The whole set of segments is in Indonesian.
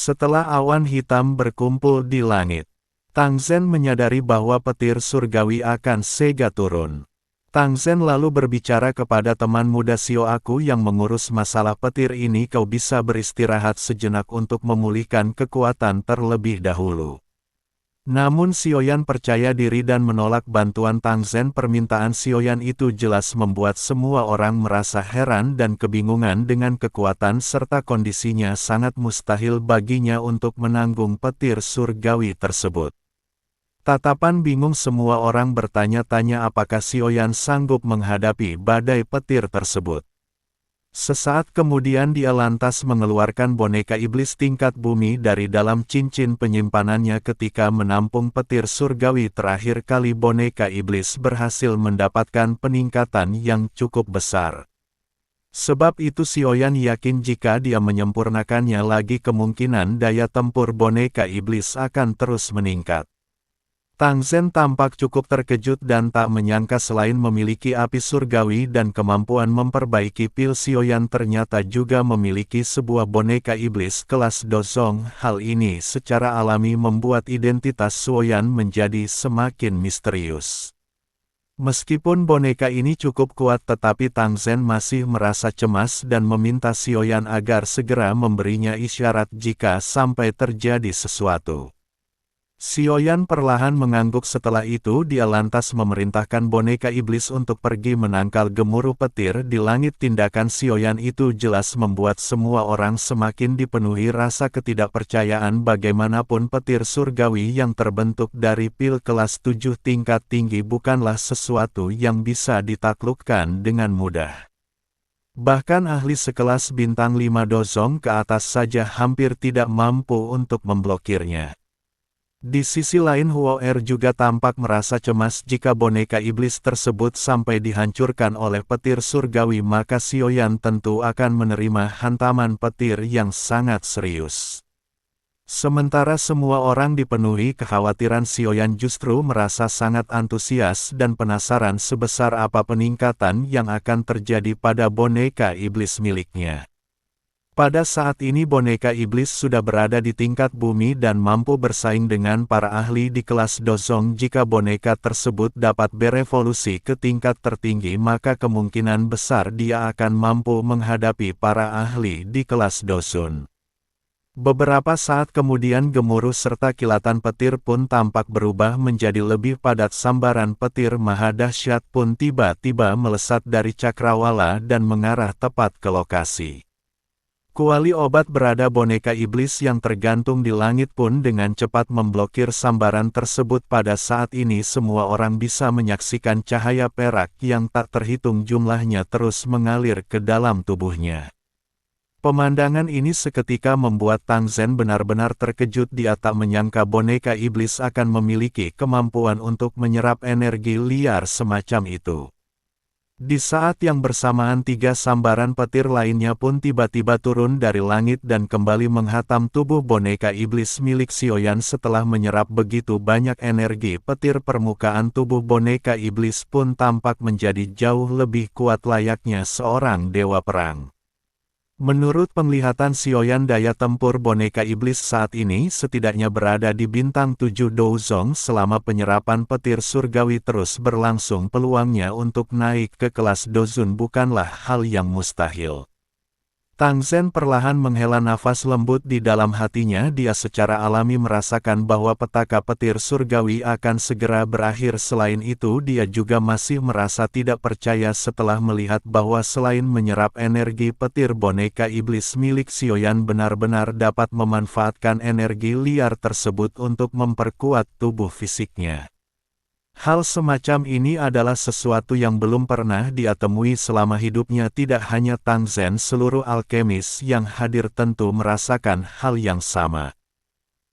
Setelah awan hitam berkumpul di langit, Tang Zhen menyadari bahwa petir surgawi akan segera turun. Tang Zhen lalu berbicara kepada teman muda Xiao aku yang mengurus masalah petir ini, kau bisa beristirahat sejenak untuk memulihkan kekuatan terlebih dahulu. Namun Xiaoyan percaya diri dan menolak bantuan Tang Zhen. Permintaan Xiaoyan itu jelas membuat semua orang merasa heran dan kebingungan dengan kekuatan serta kondisinya sangat mustahil baginya untuk menanggung petir surgawi tersebut. Tatapan bingung semua orang bertanya-tanya apakah Xiaoyan sanggup menghadapi badai petir tersebut. Sesaat kemudian dia lantas mengeluarkan boneka iblis tingkat bumi dari dalam cincin penyimpanannya. Ketika menampung petir surgawi terakhir kali, boneka iblis berhasil mendapatkan peningkatan yang cukup besar. Sebab itu Xiaoyan yakin jika dia menyempurnakannya lagi, kemungkinan daya tempur boneka iblis akan terus meningkat. Tang Zhen tampak cukup terkejut dan tak menyangka selain memiliki api surgawi dan kemampuan memperbaiki pil, Xiaoyan ternyata juga memiliki sebuah boneka iblis kelas Dozong. Hal ini secara alami membuat identitas Xiaoyan menjadi semakin misterius. Meskipun boneka ini cukup kuat, tetapi Tang Zhen masih merasa cemas dan meminta Xiaoyan agar segera memberinya isyarat jika sampai terjadi sesuatu. Xiaoyan perlahan mengangguk. Setelah itu dia lantas memerintahkan boneka iblis untuk pergi menangkal gemuruh petir di langit. Tindakan Xiaoyan itu jelas membuat semua orang semakin dipenuhi rasa ketidakpercayaan. Bagaimanapun petir surgawi yang terbentuk dari pil kelas 7 tingkat tinggi bukanlah sesuatu yang bisa ditaklukkan dengan mudah. Bahkan ahli sekelas bintang 5 Dozong ke atas saja hampir tidak mampu untuk memblokirnya. Di sisi lain Huo Er juga tampak merasa cemas. Jika boneka iblis tersebut sampai dihancurkan oleh petir surgawi, maka Xiaoyan tentu akan menerima hantaman petir yang sangat serius. Sementara semua orang dipenuhi kekhawatiran, Xiaoyan justru merasa sangat antusias dan penasaran sebesar apa peningkatan yang akan terjadi pada boneka iblis miliknya. Pada saat ini boneka iblis sudah berada di tingkat bumi dan mampu bersaing dengan para ahli di kelas Dozong. Jika boneka tersebut dapat berevolusi ke tingkat tertinggi, maka kemungkinan besar dia akan mampu menghadapi para ahli di kelas Dozun. Beberapa saat kemudian gemuruh serta kilatan petir pun tampak berubah menjadi lebih padat. Sambaran petir maha dahsyat pun tiba-tiba melesat dari cakrawala dan mengarah tepat ke lokasi. Kuali obat berada boneka iblis yang tergantung di langit pun dengan cepat memblokir sambaran tersebut. Pada saat ini semua orang bisa menyaksikan cahaya perak yang tak terhitung jumlahnya terus mengalir ke dalam tubuhnya. Pemandangan ini seketika membuat Tang Zhen benar-benar terkejut. Dia tak menyangka boneka iblis akan memiliki kemampuan untuk menyerap energi liar semacam itu. Di saat yang bersamaan 3 sambaran petir lainnya pun tiba-tiba turun dari langit dan kembali menghantam tubuh boneka iblis milik Xiaoyan. Setelah menyerap begitu banyak energi petir, permukaan tubuh boneka iblis pun tampak menjadi jauh lebih kuat layaknya seorang dewa perang. Menurut penglihatan Xiaoyan, daya tempur boneka iblis saat ini setidaknya berada di bintang 7 Dozong. Selama penyerapan petir surgawi terus berlangsung, peluangnya untuk naik ke kelas Dozun bukanlah hal yang mustahil. Tang Zhen perlahan menghela nafas lembut di dalam hatinya. Dia secara alami merasakan bahwa petaka petir surgawi akan segera berakhir. Selain itu dia juga masih merasa tidak percaya setelah melihat bahwa selain menyerap energi petir, boneka iblis milik Xiaoyan benar-benar dapat memanfaatkan energi liar tersebut untuk memperkuat tubuh fisiknya. Hal semacam ini adalah sesuatu yang belum pernah dia temui selama hidupnya. Tidak hanya Tang Zhen, seluruh alkemis yang hadir tentu merasakan hal yang sama.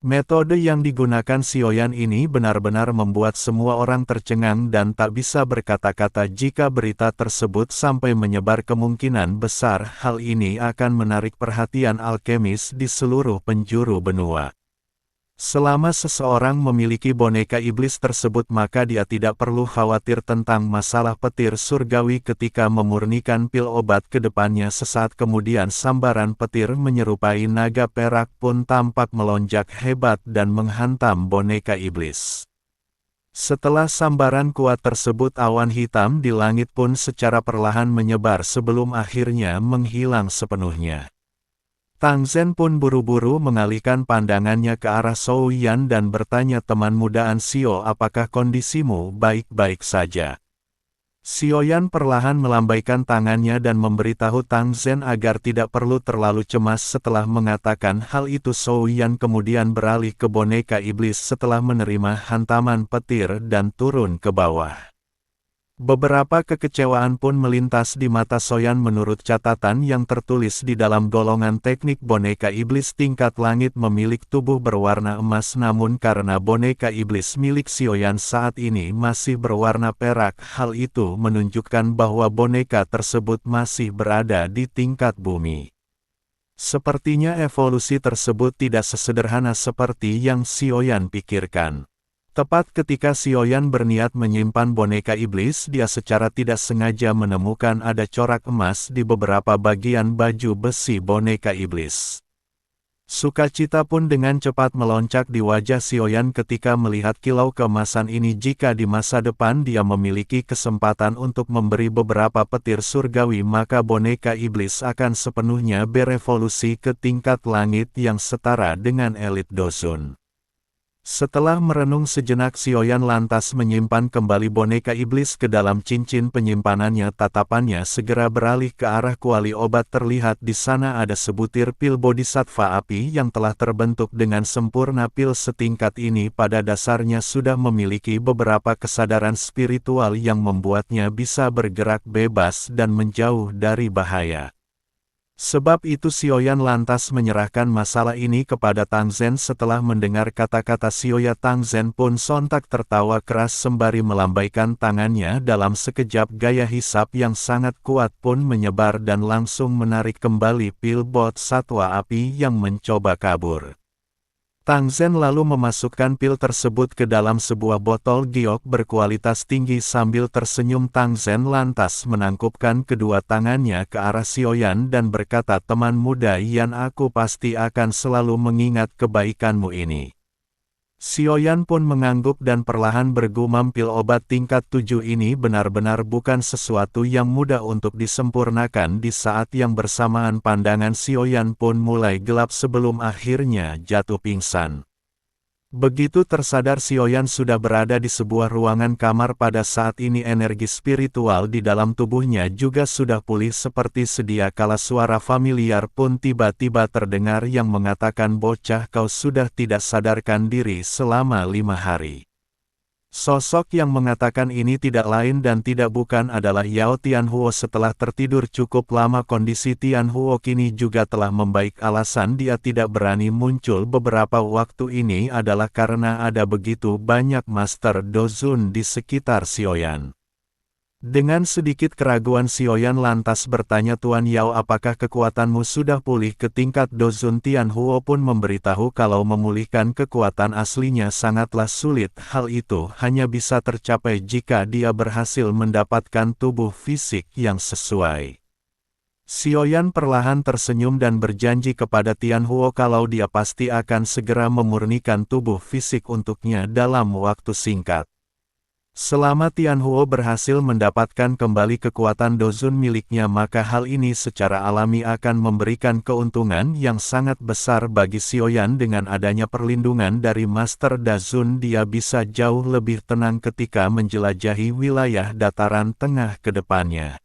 Metode yang digunakan Xiaoyan ini benar-benar membuat semua orang tercengang dan tak bisa berkata-kata. Jika berita tersebut sampai menyebar, kemungkinan besar hal ini akan menarik perhatian alkemis di seluruh penjuru benua. Selama seseorang memiliki boneka iblis tersebut maka dia tidak perlu khawatir tentang masalah petir surgawi ketika memurnikan pil obat ke depannya. Sesaat kemudian sambaran petir menyerupai naga perak pun tampak melonjak hebat dan menghantam boneka iblis. Setelah sambaran kuat tersebut awan hitam di langit pun secara perlahan menyebar sebelum akhirnya menghilang sepenuhnya. Tang Zhen pun buru-buru mengalihkan pandangannya ke arah Zhou Yan dan bertanya, teman muda Ansio, apakah kondisimu baik-baik saja? Xiao Yan perlahan melambaikan tangannya dan memberitahu Tang Zhen agar tidak perlu terlalu cemas. Setelah mengatakan hal itu Zhou Yan kemudian beralih ke boneka iblis setelah menerima hantaman petir dan turun ke bawah. Beberapa kekecewaan pun melintas di mata Soyan. Menurut catatan yang tertulis di dalam golongan teknik, boneka iblis tingkat langit memiliki tubuh berwarna emas, namun karena boneka iblis milik Sioyan saat ini masih berwarna perak, hal itu menunjukkan bahwa boneka tersebut masih berada di tingkat bumi. Sepertinya evolusi tersebut tidak sesederhana seperti yang Sioyan pikirkan. Tepat ketika Sioyan berniat menyimpan boneka iblis, dia secara tidak sengaja menemukan ada corak emas di beberapa bagian baju besi boneka iblis. Sukacita pun dengan cepat meloncak di wajah Sioyan ketika melihat kilau keemasan ini. Jika di masa depan dia memiliki kesempatan untuk memberi beberapa petir surgawi, maka boneka iblis akan sepenuhnya berevolusi ke tingkat langit yang setara dengan elit Dozun. Setelah merenung sejenak, Sioyan lantas menyimpan kembali boneka iblis ke dalam cincin penyimpanannya. Tatapannya segera beralih ke arah kuali obat. Terlihat di sana ada sebutir pil bodhisattva api yang telah terbentuk dengan sempurna. Pil setingkat ini pada dasarnya sudah memiliki beberapa kesadaran spiritual yang membuatnya bisa bergerak bebas dan menjauh dari bahaya. Sebab itu Sioyan lantas menyerahkan masalah ini kepada Tang Zhen. Setelah mendengar kata-kata Sioya, Tang Zhen pun sontak tertawa keras sembari melambaikan tangannya. Dalam sekejap gaya hisap yang sangat kuat pun menyebar dan langsung menarik kembali pil bot satwa api yang mencoba kabur. Tang Zhen lalu memasukkan pil tersebut ke dalam sebuah botol giok berkualitas tinggi. Sambil tersenyum, Tang Zhen lantas menangkupkan kedua tangannya ke arah Sioyan dan berkata, teman muda Yan, aku pasti akan selalu mengingat kebaikanmu ini. Sioyan pun mengangguk dan perlahan bergumam, pil obat tingkat 7 ini benar-benar bukan sesuatu yang mudah untuk disempurnakan. Di saat yang bersamaan pandangan Sioyan pun mulai gelap sebelum akhirnya jatuh pingsan. Begitu tersadar, Sioyan sudah berada di sebuah ruangan kamar. Pada saat ini energi spiritual di dalam tubuhnya juga sudah pulih seperti sedia kala. Suara familiar pun tiba-tiba terdengar yang mengatakan, bocah, kau sudah tidak sadarkan diri selama 5 hari. Sosok yang mengatakan ini tidak lain dan tidak bukan adalah Yao Tianhuo. Setelah tertidur cukup lama, kondisi Tianhuo kini juga telah membaik. Alasan dia tidak berani muncul beberapa waktu ini adalah karena ada begitu banyak Master Dozun di sekitar Sioyan. Dengan sedikit keraguan, Sioyan lantas bertanya, Tuan Yao, apakah kekuatanmu sudah pulih ke tingkat Dozun? Tianhuo pun memberitahu kalau memulihkan kekuatan aslinya sangatlah sulit. Hal itu hanya bisa tercapai jika dia berhasil mendapatkan tubuh fisik yang sesuai. Sioyan perlahan tersenyum dan berjanji kepada Tianhuo kalau dia pasti akan segera memurnikan tubuh fisik untuknya dalam waktu singkat. Selama Tianhuo berhasil mendapatkan kembali kekuatan Dozun miliknya, maka hal ini secara alami akan memberikan keuntungan yang sangat besar bagi Sioyan. Dengan adanya perlindungan dari Master Dazun, dia bisa jauh lebih tenang ketika menjelajahi wilayah dataran tengah ke depannya.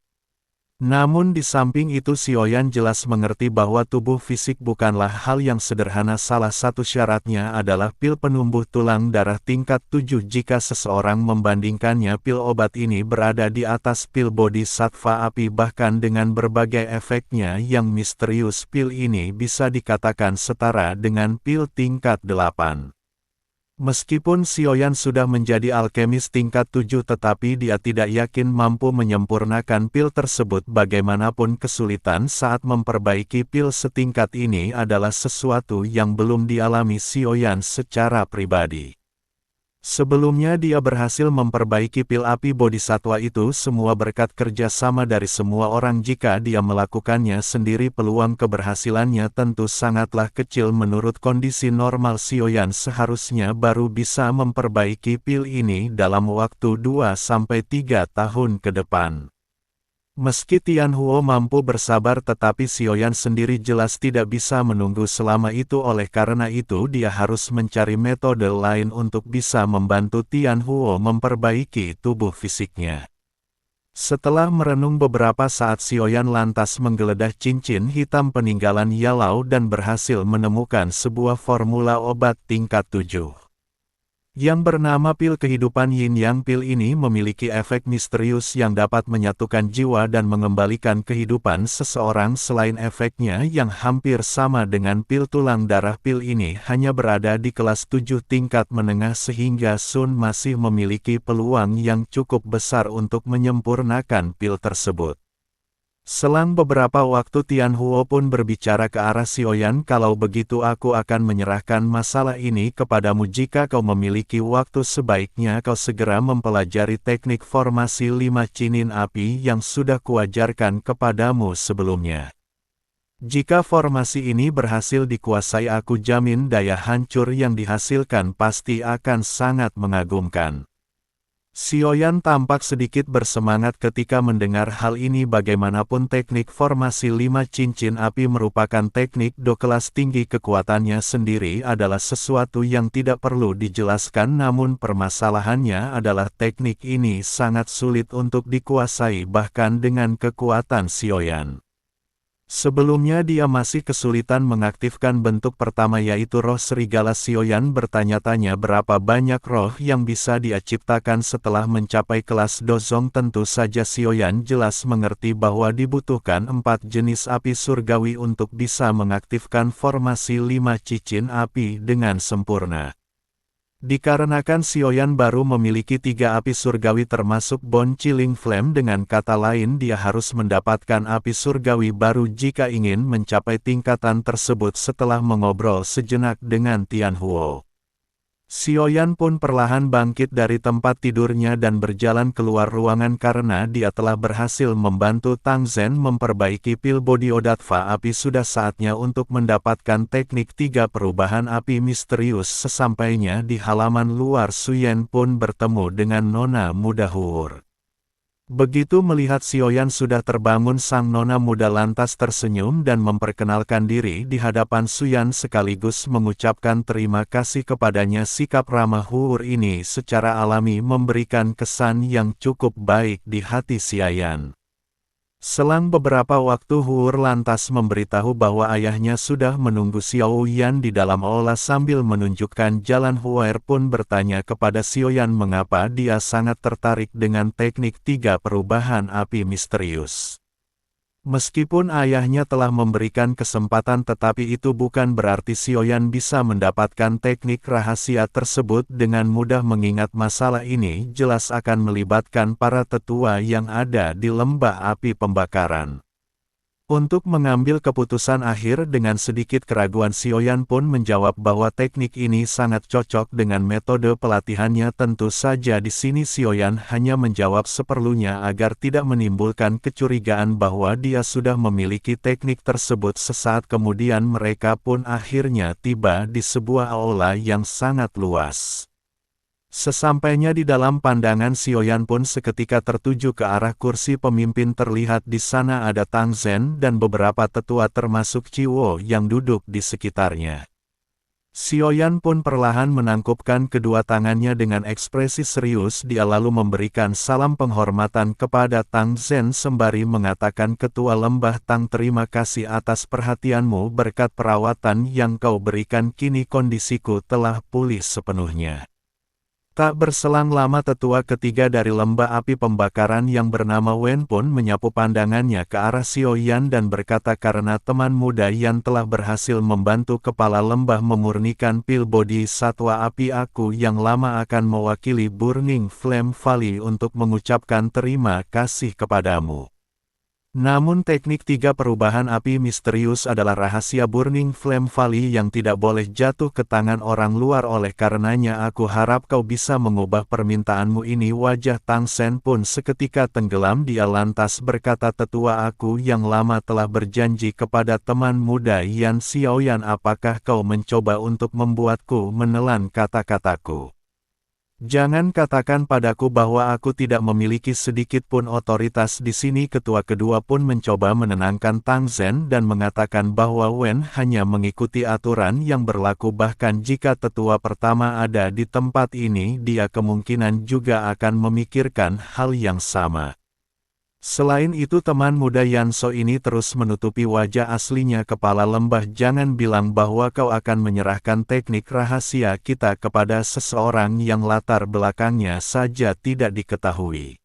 Namun di samping itu, Sioyan jelas mengerti bahwa tubuh fisik bukanlah hal yang sederhana. Salah satu syaratnya adalah pil penumbuh tulang darah tingkat 7. Jika seseorang membandingkannya, pil obat ini berada di atas pil bodhisattva api. Bahkan dengan berbagai efeknya yang misterius, pil ini bisa dikatakan setara dengan pil tingkat 8. Meskipun Xiaoyan sudah menjadi alkemis tingkat 7 tetapi dia tidak yakin mampu menyempurnakan pil tersebut. Bagaimanapun kesulitan saat memperbaiki pil setingkat ini adalah sesuatu yang belum dialami Xiaoyan secara pribadi. Sebelumnya dia berhasil memperbaiki pil api bodhisatwa itu semua berkat kerja sama dari semua orang. Jika dia melakukannya sendiri peluang keberhasilannya tentu sangatlah kecil. Menurut kondisi normal Xiaoyan seharusnya baru bisa memperbaiki pil ini dalam waktu 2-3 tahun ke depan. Meski Tianhuo mampu bersabar tetapi Xiaoyan sendiri jelas tidak bisa menunggu selama itu. Oleh karena itu dia harus mencari metode lain untuk bisa membantu Tianhuo memperbaiki tubuh fisiknya. Setelah merenung beberapa saat Xiaoyan lantas menggeledah cincin hitam peninggalan Yalao dan berhasil menemukan sebuah formula obat tingkat 7. Yang bernama pil kehidupan Yin Yang. Pil ini memiliki efek misterius yang dapat menyatukan jiwa dan mengembalikan kehidupan seseorang. Selain efeknya yang hampir sama dengan pil tulang darah, pil ini hanya berada di kelas 7 tingkat menengah sehingga Sun masih memiliki peluang yang cukup besar untuk menyempurnakan pil tersebut. Selang beberapa waktu Tianhuo pun berbicara ke arah Xiaoyan, kalau begitu aku akan menyerahkan masalah ini kepadamu. Jika kau memiliki waktu sebaiknya kau segera mempelajari teknik formasi 5 cinin api yang sudah kuajarkan kepadamu sebelumnya. Jika formasi ini berhasil dikuasai aku jamin daya hancur yang dihasilkan pasti akan sangat mengagumkan. Xiaoyan tampak sedikit bersemangat ketika mendengar hal ini. Bagaimanapun teknik formasi 5 cincin api merupakan teknik do kelas tinggi. Kekuatannya sendiri adalah sesuatu yang tidak perlu dijelaskan, namun permasalahannya adalah teknik ini sangat sulit untuk dikuasai bahkan dengan kekuatan Xiaoyan. Sebelumnya dia masih kesulitan mengaktifkan bentuk pertama yaitu roh serigala. Xiaoyan bertanya-tanya berapa banyak roh yang bisa dia ciptakan setelah mencapai kelas dozong. Tentu saja Xiaoyan jelas mengerti bahwa dibutuhkan 4 jenis api surgawi untuk bisa mengaktifkan formasi 5 cincin api dengan sempurna. Dikarenakan Xiaoyan baru memiliki 3 api surgawi termasuk Bone Chilling Flame, dengan kata lain dia harus mendapatkan api surgawi baru jika ingin mencapai tingkatan tersebut. Setelah mengobrol sejenak dengan Tianhuo, Xiaoyan pun perlahan bangkit dari tempat tidurnya dan berjalan keluar ruangan karena dia telah berhasil membantu Tang Zhen memperbaiki pil Bodhisattva api. Sudah saatnya untuk mendapatkan teknik 3 perubahan api misterius. Sesampainya di halaman luar, Suyen pun bertemu dengan nona muda Huur. Begitu melihat Xiaoyan sudah terbangun, sang nona muda lantas tersenyum dan memperkenalkan diri di hadapan Suyan sekaligus mengucapkan terima kasih kepadanya. Sikap ramah Huur ini secara alami memberikan kesan yang cukup baik di hati Xiaoyan. Selang beberapa waktu Huur lantas memberitahu bahwa ayahnya sudah menunggu Xiaoyan di dalam aula. Sambil menunjukkan jalan, Huer pun bertanya kepada Xiaoyan mengapa dia sangat tertarik dengan teknik 3 perubahan api misterius. Meskipun ayahnya telah memberikan kesempatan tetapi itu bukan berarti Xiaoyan bisa mendapatkan teknik rahasia tersebut dengan mudah, mengingat masalah ini jelas akan melibatkan para tetua yang ada di lembah api pembakaran. Untuk mengambil keputusan akhir dengan sedikit keraguan, Xiaoyan pun menjawab bahwa teknik ini sangat cocok dengan metode pelatihannya. Tentu saja di sini Xiaoyan hanya menjawab seperlunya agar tidak menimbulkan kecurigaan bahwa dia sudah memiliki teknik tersebut. Sesaat kemudian mereka pun akhirnya tiba di sebuah aula yang sangat luas. Sesampainya di dalam pandangan Xiaoyan pun seketika tertuju ke arah kursi pemimpin. Terlihat di sana ada Tang Zhen dan beberapa tetua termasuk Ciwo yang duduk di sekitarnya. Xiaoyan pun perlahan menangkupkan kedua tangannya dengan ekspresi serius. Dia lalu memberikan salam penghormatan kepada Tang Zhen sembari mengatakan, "Ketua Lembah Tang, terima kasih atas perhatianmu. Berkat perawatan yang kau berikan kini kondisiku telah pulih sepenuhnya." Tak berselang lama tetua ketiga dari lembah api pembakaran yang bernama Wen pun menyapu pandangannya ke arah Xiao Yan dan berkata karena teman muda Yan telah berhasil membantu kepala lembah memurnikan pil bodi satwa api aku yang lama akan mewakili Burning Flame Valley untuk mengucapkan terima kasih kepadamu. Namun teknik tiga perubahan api misterius adalah rahasia Burning Flame Valley yang tidak boleh jatuh ke tangan orang luar oleh karenanya aku harap kau bisa mengubah permintaanmu ini. Wajah Tang Sen pun seketika tenggelam. Dia lantas berkata tetua aku yang lama telah berjanji kepada teman muda Yan Xiaoyan apakah kau mencoba untuk membuatku menelan kata-kataku? Jangan katakan padaku bahwa aku tidak memiliki sedikit pun otoritas di sini. Ketua kedua pun mencoba menenangkan Tang Sen dan mengatakan bahwa Wen hanya mengikuti aturan yang berlaku bahkan jika tetua pertama ada di tempat ini dia kemungkinan juga akan memikirkan hal yang sama. Selain itu teman muda Yanso ini terus menutupi wajah aslinya kepala lembah. Jangan bilang bahwa kau akan menyerahkan teknik rahasia kita kepada seseorang yang latar belakangnya saja tidak diketahui.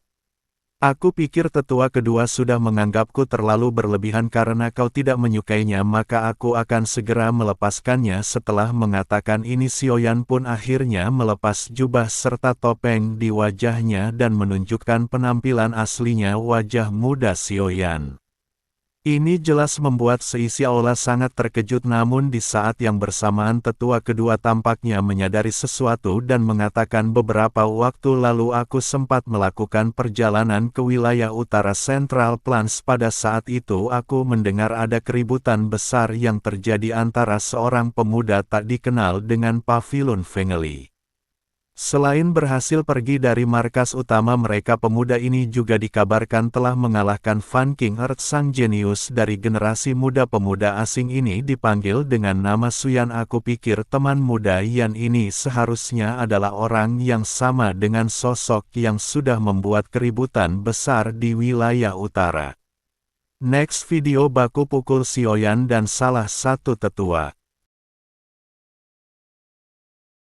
Aku pikir tetua kedua sudah menganggapku terlalu berlebihan karena kau tidak menyukainya maka aku akan segera melepaskannya. Setelah mengatakan ini Xiaoyan pun akhirnya melepas jubah serta topeng di wajahnya dan menunjukkan penampilan aslinya wajah muda Xiaoyan. Ini jelas membuat seisi aula sangat terkejut namun di saat yang bersamaan tetua kedua tampaknya menyadari sesuatu dan mengatakan beberapa waktu lalu aku sempat melakukan perjalanan ke wilayah utara Central Plains. Pada saat itu aku mendengar ada keributan besar yang terjadi antara seorang pemuda tak dikenal dengan Pavilion Fengli. Selain berhasil pergi dari markas utama mereka pemuda ini juga dikabarkan telah mengalahkan Fan King Earth sang jenius dari generasi muda. Pemuda asing ini dipanggil dengan nama Suyan. Aku pikir teman muda Yan ini seharusnya adalah orang yang sama dengan sosok yang sudah membuat keributan besar di wilayah utara. Next video baku pukul Xiaoyan dan salah satu tetua.